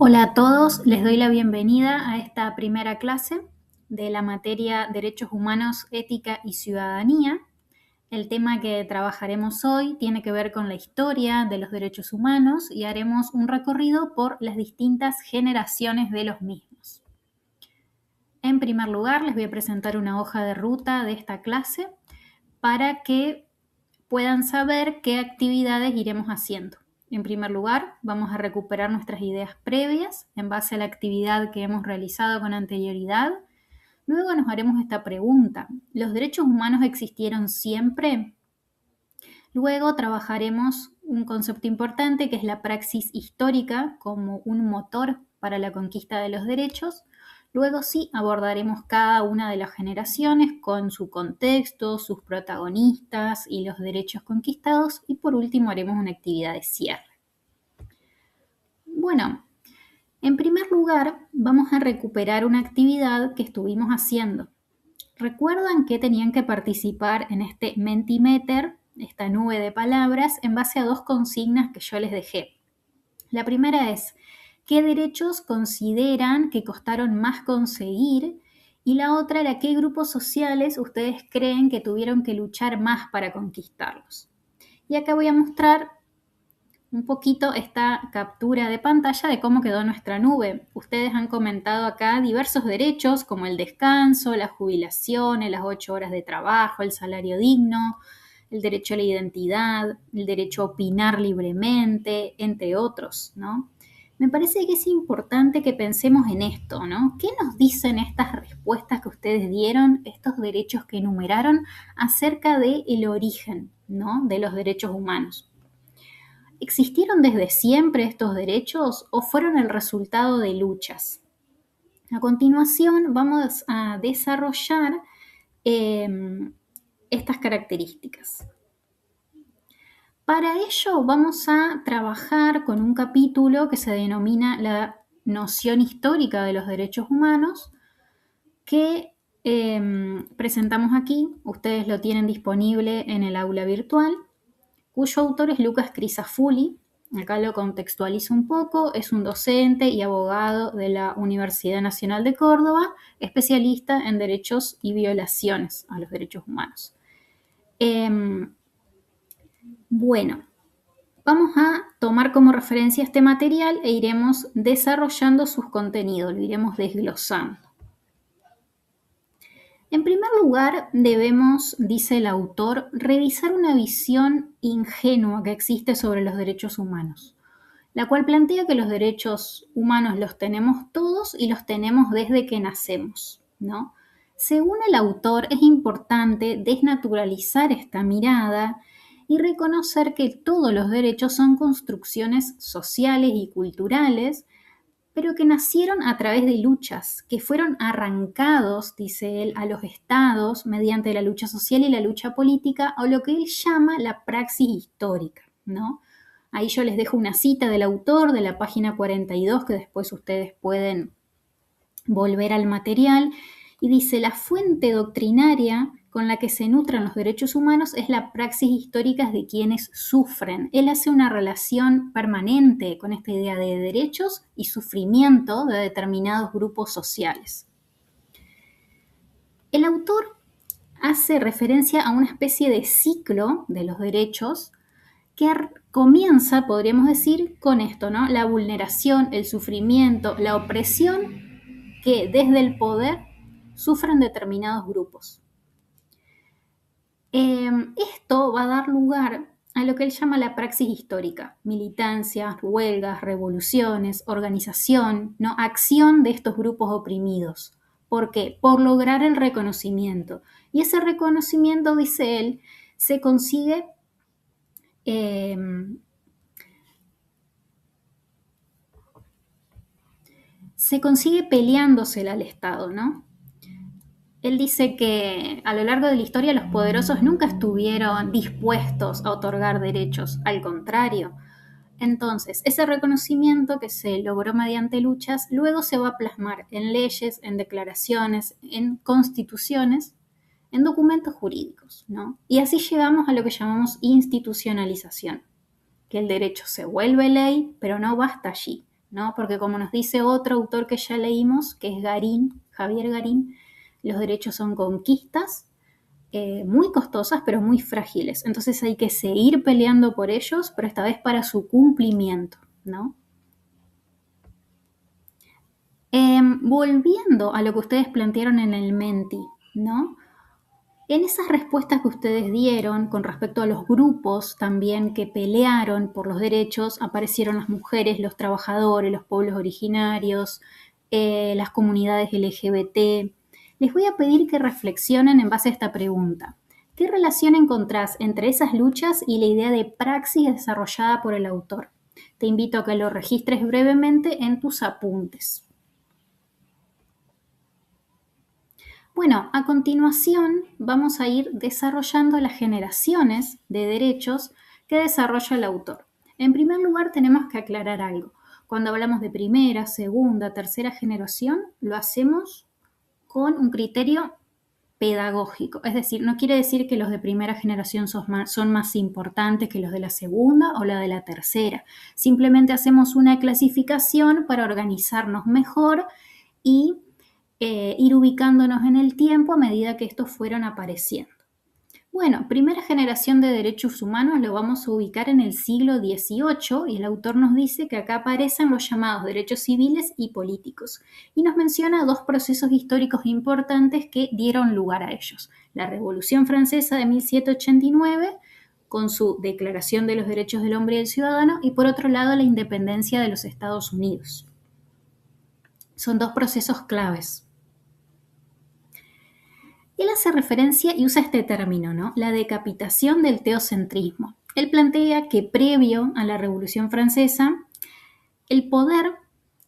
Hola a todos, les doy la bienvenida a esta primera clase de la materia Derechos Humanos, Ética y Ciudadanía. El tema que trabajaremos hoy tiene que ver con la historia de los derechos humanos y haremos un recorrido por las distintas generaciones de los mismos. En primer lugar, les voy a presentar una hoja de ruta de esta clase para que puedan saber qué actividades iremos haciendo. En primer lugar, vamos a recuperar nuestras ideas previas en base a la actividad que hemos realizado con anterioridad. Luego nos haremos esta pregunta: ¿los derechos humanos existieron siempre? Luego trabajaremos un concepto importante que es la praxis histórica como un motor para la conquista de los derechos. Luego sí abordaremos cada una de las generaciones con su contexto, sus protagonistas y los derechos conquistados. Y por último haremos una actividad de cierre. Bueno, en primer lugar vamos a recuperar una actividad que estuvimos haciendo. ¿Recuerdan que tenían que participar en este Mentimeter, esta nube de palabras, en base a dos consignas que yo les dejé? La primera es: ¿qué derechos consideran que costaron más conseguir? Y la otra era: ¿qué grupos sociales ustedes creen que tuvieron que luchar más para conquistarlos? Y acá voy a mostrar un poquito esta captura de pantalla de cómo quedó nuestra nube. Ustedes han comentado acá diversos derechos como el descanso, la jubilación, las 8 horas de trabajo, el salario digno, el derecho a la identidad, el derecho a opinar libremente, entre otros, ¿no? Me parece que es importante que pensemos en esto, ¿no? ¿Qué nos dicen estas respuestas que ustedes dieron, estos derechos que enumeraron acerca del origen, ¿no?, de los derechos humanos? ¿Existieron desde siempre estos derechos o fueron el resultado de luchas? A continuación vamos a desarrollar estas características. Para ello vamos a trabajar con un capítulo que se denomina la noción histórica de los derechos humanos, que presentamos aquí. Ustedes lo tienen disponible en el aula virtual, cuyo autor es Lucas Crisafulli. Acá lo contextualizo un poco. Es un docente y abogado de la Universidad Nacional de Córdoba, especialista en derechos y violaciones a los derechos humanos. Bueno, vamos a tomar como referencia este material e iremos desarrollando sus contenidos, lo iremos desglosando. En primer lugar, debemos, dice el autor, revisar una visión ingenua que existe sobre los derechos humanos, la cual plantea que los derechos humanos los tenemos todos y los tenemos desde que nacemos, ¿no? Según el autor, es importante desnaturalizar esta mirada y reconocer que todos los derechos son construcciones sociales y culturales, pero que nacieron a través de luchas, que fueron arrancados, dice él, a los estados mediante la lucha social y la lucha política, o lo que él llama la praxis histórica, ¿no? Ahí yo les dejo una cita del autor de la página 42, que después ustedes pueden volver al material, y dice: la fuente doctrinaria con la que se nutren los derechos humanos es la praxis histórica de quienes sufren. Él hace una relación permanente con esta idea de derechos y sufrimiento de determinados grupos sociales. El autor hace referencia a una especie de ciclo de los derechos que comienza, podríamos decir, con esto, ¿no? La vulneración, el sufrimiento, la opresión que desde el poder sufren determinados grupos. Esto va a dar lugar a lo que él llama la praxis histórica: militancias, huelgas, revoluciones, organización, ¿no?, acción de estos grupos oprimidos. ¿Por qué? Por lograr el reconocimiento. Y ese reconocimiento, dice él, se consigue peleándosela al Estado, ¿no? Él dice que a lo largo de la historia los poderosos nunca estuvieron dispuestos a otorgar derechos, al contrario. Entonces, ese reconocimiento que se logró mediante luchas, luego se va a plasmar en leyes, en declaraciones, en constituciones, en documentos jurídicos, ¿no? Y así llegamos a lo que llamamos institucionalización, que el derecho se vuelve ley, pero no basta allí. ¿no? Porque como nos dice otro autor que ya leímos, que es Garín, Javier Garín, los derechos son conquistas muy costosas, pero muy frágiles. Entonces hay que seguir peleando por ellos, pero esta vez para su cumplimiento, ¿no? Volviendo a lo que ustedes plantearon en el Menti, ¿no? En esas respuestas que ustedes dieron con respecto a los grupos también que pelearon por los derechos, aparecieron las mujeres, los trabajadores, los pueblos originarios, las comunidades LGBT. Les voy a pedir que reflexionen en base a esta pregunta. ¿Qué relación encontrás entre esas luchas y la idea de praxis desarrollada por el autor? Te invito a que lo registres brevemente en tus apuntes. Bueno, a continuación vamos a ir desarrollando las generaciones de derechos que desarrolla el autor. En primer lugar, tenemos que aclarar algo. Cuando hablamos de primera, segunda, tercera generación, lo hacemos con un criterio pedagógico. Es decir, no quiere decir que los de primera generación son más importantes que los de la segunda o la de la tercera. Simplemente hacemos una clasificación para organizarnos mejor y ir ubicándonos en el tiempo a medida que estos fueron apareciendo. Bueno, primera generación de derechos humanos lo vamos a ubicar en el siglo XVIII y el autor nos dice que acá aparecen los llamados derechos civiles y políticos y nos menciona dos procesos históricos importantes que dieron lugar a ellos. La Revolución Francesa de 1789 con su Declaración de los Derechos del Hombre y del Ciudadano y por otro lado la independencia de los Estados Unidos. Son dos procesos claves. Él hace referencia y usa este término, ¿no? La decapitación del teocentrismo. Él plantea que previo a la Revolución Francesa, el poder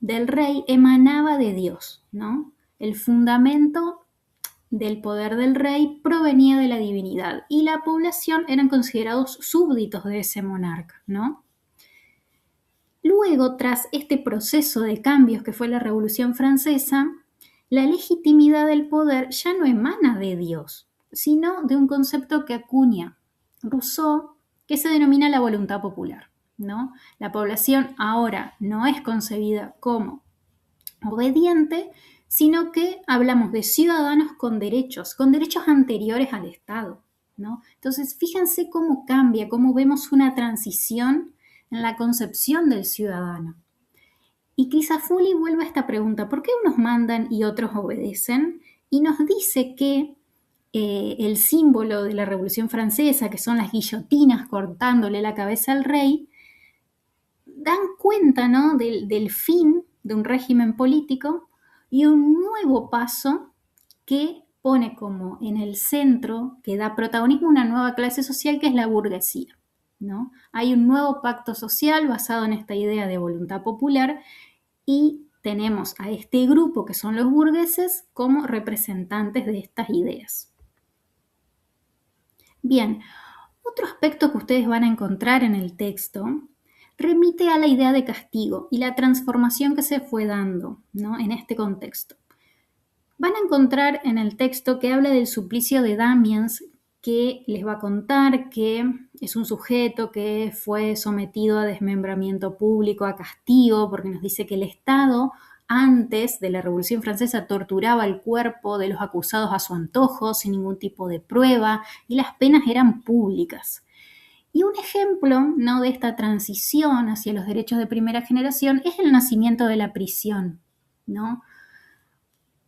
del rey emanaba de Dios, ¿no? El fundamento del poder del rey provenía de la divinidad y la población eran considerados súbditos de ese monarca, ¿no? Luego, tras este proceso de cambios que fue la Revolución Francesa, la legitimidad del poder ya no emana de Dios, sino de un concepto que acuña Rousseau, que se denomina la voluntad popular, ¿no? La población ahora no es concebida como obediente, sino que hablamos de ciudadanos con derechos anteriores al Estado, ¿no? Entonces, fíjense cómo cambia, cómo vemos una transición en la concepción del ciudadano. Y Crisafulli vuelve a esta pregunta, ¿por qué unos mandan y otros obedecen? Y nos dice que el símbolo de la Revolución Francesa, que son las guillotinas cortándole la cabeza al rey, dan cuenta, ¿no?, del fin de un régimen político y un nuevo paso que pone como en el centro, que da protagonismo a una nueva clase social que es la burguesía, ¿no? Hay un nuevo pacto social basado en esta idea de voluntad popular y tenemos a este grupo que son los burgueses como representantes de estas ideas. Bien, otro aspecto que ustedes van a encontrar en el texto remite a la idea de castigo y la transformación que se fue dando, ¿no?, en este contexto. Van a encontrar en el texto que habla del suplicio de Damiens, que les va a contar que es un sujeto que fue sometido a desmembramiento público, a castigo, porque nos dice que el Estado antes de la Revolución Francesa torturaba el cuerpo de los acusados a su antojo, sin ningún tipo de prueba, y las penas eran públicas. Y un ejemplo, ¿no?, de esta transición hacia los derechos de primera generación es el nacimiento de la prisión, ¿no?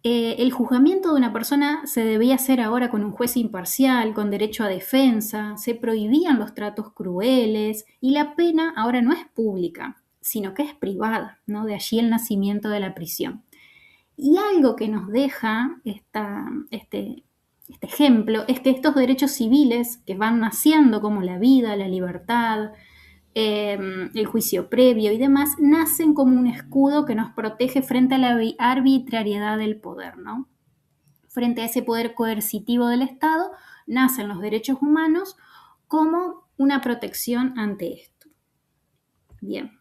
El juzgamiento de una persona se debía hacer ahora con un juez imparcial, con derecho a defensa, se prohibían los tratos crueles y la pena ahora no es pública, sino que es privada, ¿no? De allí el nacimiento de la prisión. Y algo que nos deja este ejemplo es que estos derechos civiles que van naciendo como la vida, la libertad, el juicio previo y demás, nacen como un escudo que nos protege frente a la arbitrariedad del poder, ¿no? Frente a ese poder coercitivo del Estado, nacen los derechos humanos como una protección ante esto. Bien.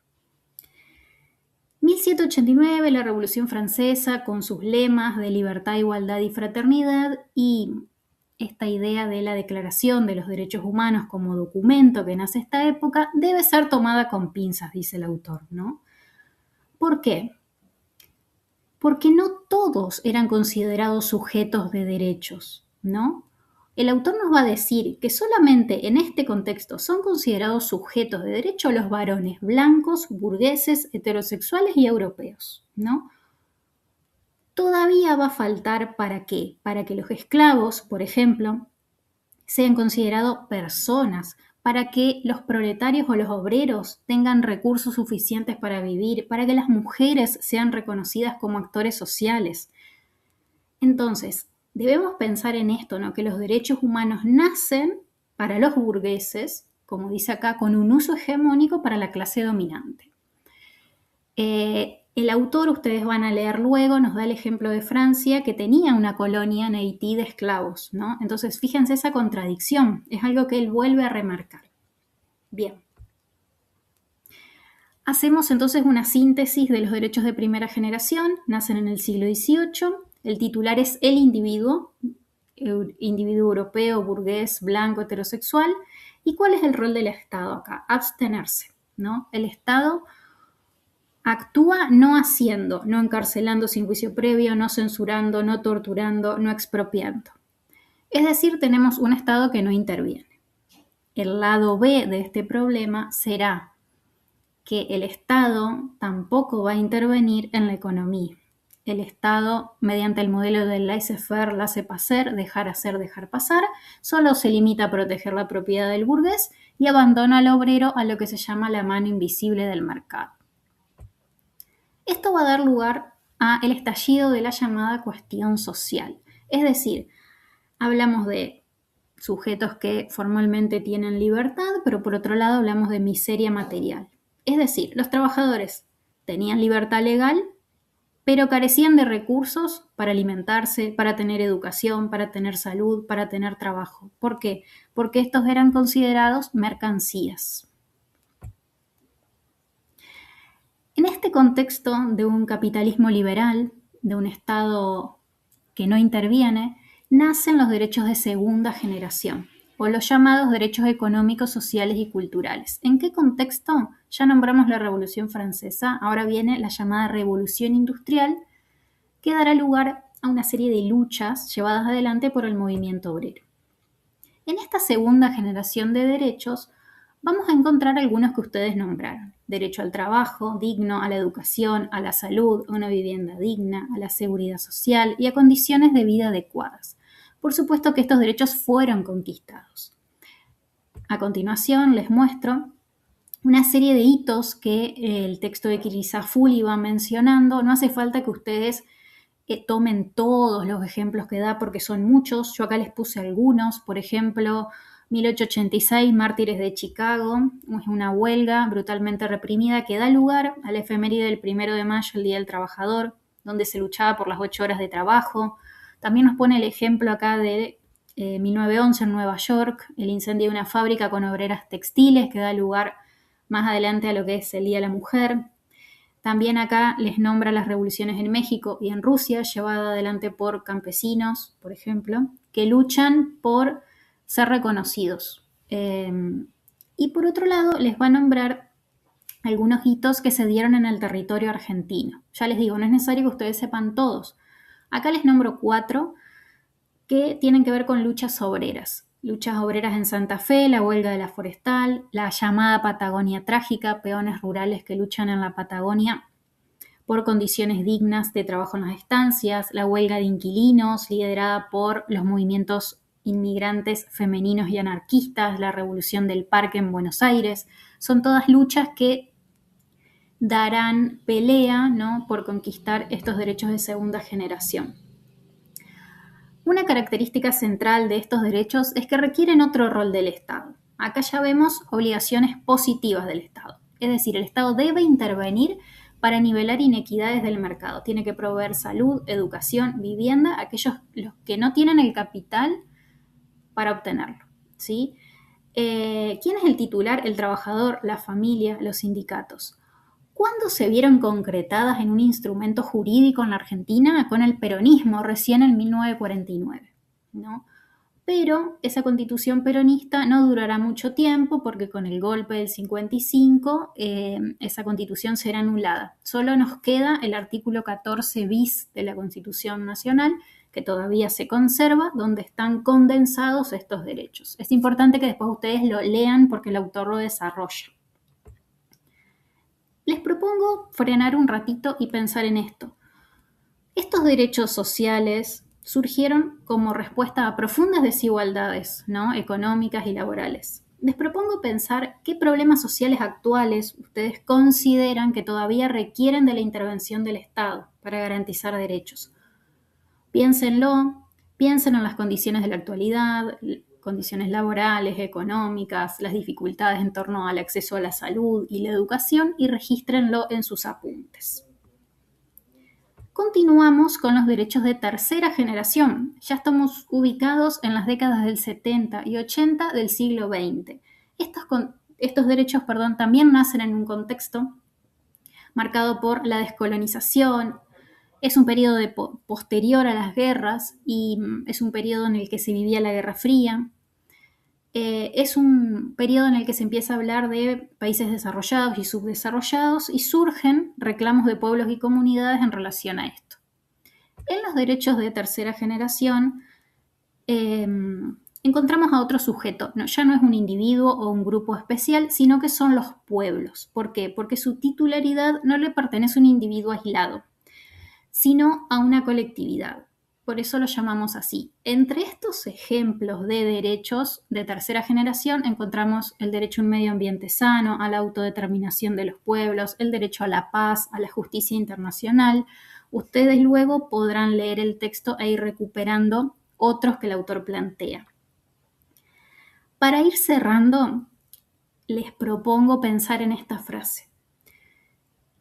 1789, la Revolución Francesa, con sus lemas de libertad, igualdad y fraternidad, y esta idea de la Declaración de los Derechos Humanos como documento que nace esta época, debe ser tomada con pinzas, dice el autor, ¿no? ¿Por qué? Porque no todos eran considerados sujetos de derechos, ¿no? El autor nos va a decir que solamente en este contexto son considerados sujetos de derecho los varones blancos, burgueses, heterosexuales y europeos, ¿no? Todavía va a faltar ¿para qué? Para que los esclavos, por ejemplo, sean considerados personas, para que los proletarios o los obreros tengan recursos suficientes para vivir, para que las mujeres sean reconocidas como actores sociales. Entonces, debemos pensar en esto, ¿no? Que los derechos humanos nacen para los burgueses, como dice acá, con un uso hegemónico para la clase dominante. El autor, ustedes van a leer luego, nos da el ejemplo de Francia, que tenía una colonia en Haití de esclavos, ¿no? Entonces, fíjense esa contradicción, es algo que él vuelve a remarcar. Bien. Hacemos entonces una síntesis de los derechos de primera generación, nacen en el siglo XVIII, el titular es el individuo europeo, burgués, blanco, heterosexual, ¿y cuál es el rol del Estado acá? Abstenerse, ¿no? El Estado actúa no haciendo, no encarcelando sin juicio previo, no censurando, no torturando, no expropiando. Es decir, tenemos un Estado que no interviene. El lado B de este problema será que el Estado tampoco va a intervenir en la economía. El Estado, mediante el modelo del laissez-faire, laissez-passer, dejar hacer, dejar pasar, solo se limita a proteger la propiedad del burgués y abandona al obrero a lo que se llama la mano invisible del mercado. Esto va a dar lugar al estallido de la llamada cuestión social. Es decir, hablamos de sujetos que formalmente tienen libertad, pero por otro lado hablamos de miseria material. Es decir, los trabajadores tenían libertad legal, pero carecían de recursos para alimentarse, para tener educación, para tener salud, para tener trabajo. ¿Por qué? Porque estos eran considerados mercancías. En este contexto de un capitalismo liberal, de un Estado que no interviene, nacen los derechos de segunda generación, o los llamados derechos económicos, sociales y culturales. ¿En qué contexto? Ya nombramos la Revolución Francesa, ahora viene la llamada Revolución Industrial, que dará lugar a una serie de luchas llevadas adelante por el movimiento obrero. En esta segunda generación de derechos vamos a encontrar algunos que ustedes nombraron. Derecho al trabajo digno, a la educación, a la salud, a una vivienda digna, a la seguridad social y a condiciones de vida adecuadas. Por supuesto que estos derechos fueron conquistados. A continuación les muestro una serie de hitos que el texto de Kirisafulli va mencionando. No hace falta que ustedes tomen todos los ejemplos que da porque son muchos. Yo acá les puse algunos. Por ejemplo, 1886, Mártires de Chicago, es una huelga brutalmente reprimida que da lugar a la efeméride del 1 de mayo, el Día del Trabajador, donde se luchaba por las 8 horas de trabajo. También nos pone el ejemplo acá de 1911 en Nueva York, el incendio de una fábrica con obreras textiles que da lugar más adelante a lo que es el Día de la Mujer. También acá les nombra las revoluciones en México y en Rusia, llevada adelante por campesinos, por ejemplo, que luchan por ser reconocidos. Y por otro lado, les va a nombrar algunos hitos que se dieron en el territorio argentino. Ya les digo, no es necesario que ustedes sepan todos. Acá les nombro 4 que tienen que ver con luchas obreras. Luchas obreras en Santa Fe, la huelga de la Forestal, la llamada Patagonia Trágica, peones rurales que luchan en la Patagonia por condiciones dignas de trabajo en las estancias, la huelga de inquilinos liderada por los movimientos inmigrantes femeninos y anarquistas, la revolución del Parque en Buenos Aires. Son todas luchas que darán pelea, ¿no?, por conquistar estos derechos de segunda generación. Una característica central de estos derechos es que requieren otro rol del Estado. Acá ya vemos obligaciones positivas del Estado. Es decir, el Estado debe intervenir para nivelar inequidades del mercado. Tiene que proveer salud, educación, vivienda a aquellos los que no tienen el capital para obtenerlo, ¿sí? ¿Quién es el titular? El trabajador, la familia, los sindicatos. ¿Cuándo se vieron concretadas en un instrumento jurídico en la Argentina? Con el peronismo, recién en 1949, ¿no? Pero esa constitución peronista no durará mucho tiempo porque con el golpe del 55 esa constitución será anulada. Solo nos queda el artículo 14 bis de la Constitución Nacional, que todavía se conserva, donde están condensados estos derechos. Es importante que después ustedes lo lean porque el autor lo desarrolla. Les propongo frenar un ratito y pensar en esto. Estos derechos sociales surgieron como respuesta a profundas desigualdades, ¿no?, económicas y laborales. Les propongo pensar qué problemas sociales actuales ustedes consideran que todavía requieren de la intervención del Estado para garantizar derechos. Piénsenlo, piensen en las condiciones de la actualidad, condiciones laborales, económicas, las dificultades en torno al acceso a la salud y la educación y regístrenlo en sus apuntes. Continuamos con los derechos de tercera generación. Ya estamos ubicados en las décadas del 70 y 80 del siglo XX. Estos derechos, también nacen en un contexto marcado por la descolonización. Es un periodo posterior a las guerras y es un periodo en el que se vivía la Guerra Fría. Es un periodo en el que se empieza a hablar de países desarrollados y subdesarrollados y surgen reclamos de pueblos y comunidades en relación a esto. En los derechos de tercera generación encontramos a otro sujeto. Ya no es un individuo o un grupo especial, sino que son los pueblos. ¿Por qué? Porque su titularidad no le pertenece a un individuo aislado, sino a una colectividad. Por eso lo llamamos así. Entre estos ejemplos de derechos de tercera generación encontramos el derecho a un medio ambiente sano, a la autodeterminación de los pueblos, el derecho a la paz, a la justicia internacional. Ustedes luego podrán leer el texto e ir recuperando otros que el autor plantea. Para ir cerrando, les propongo pensar en esta frase.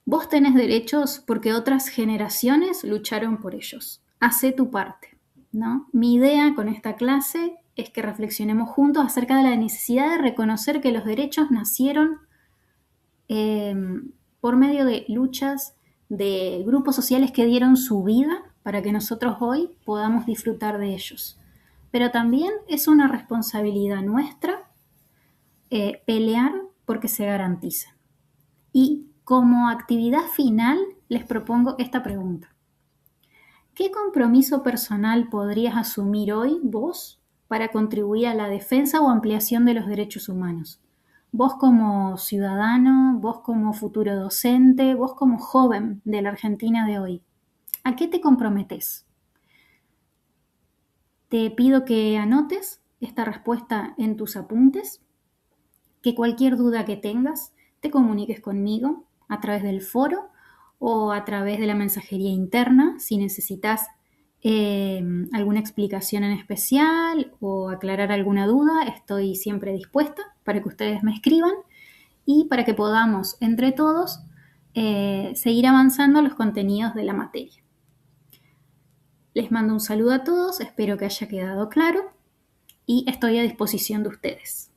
Vos tenés derechos porque otras generaciones lucharon por ellos. Hacé tu parte, ¿no? Mi idea con esta clase es que reflexionemos juntos acerca de la necesidad de reconocer que los derechos nacieron por medio de luchas de grupos sociales que dieron su vida para que nosotros hoy podamos disfrutar de ellos. Pero también es una responsabilidad nuestra pelear porque se garanticen. Y como actividad final les propongo esta pregunta. ¿Qué compromiso personal podrías asumir hoy vos para contribuir a la defensa o ampliación de los derechos humanos? Vos como ciudadano, vos como futuro docente, vos como joven de la Argentina de hoy. ¿A qué te comprometés? Te pido que anotes esta respuesta en tus apuntes, que cualquier duda que tengas te comuniques conmigo a través del foro o a través de la mensajería interna si necesitas alguna explicación en especial o aclarar alguna duda. Estoy siempre dispuesta para que ustedes me escriban y para que podamos entre todos seguir avanzando los contenidos de la materia. Les mando un saludo a todos, espero que haya quedado claro y estoy a disposición de ustedes.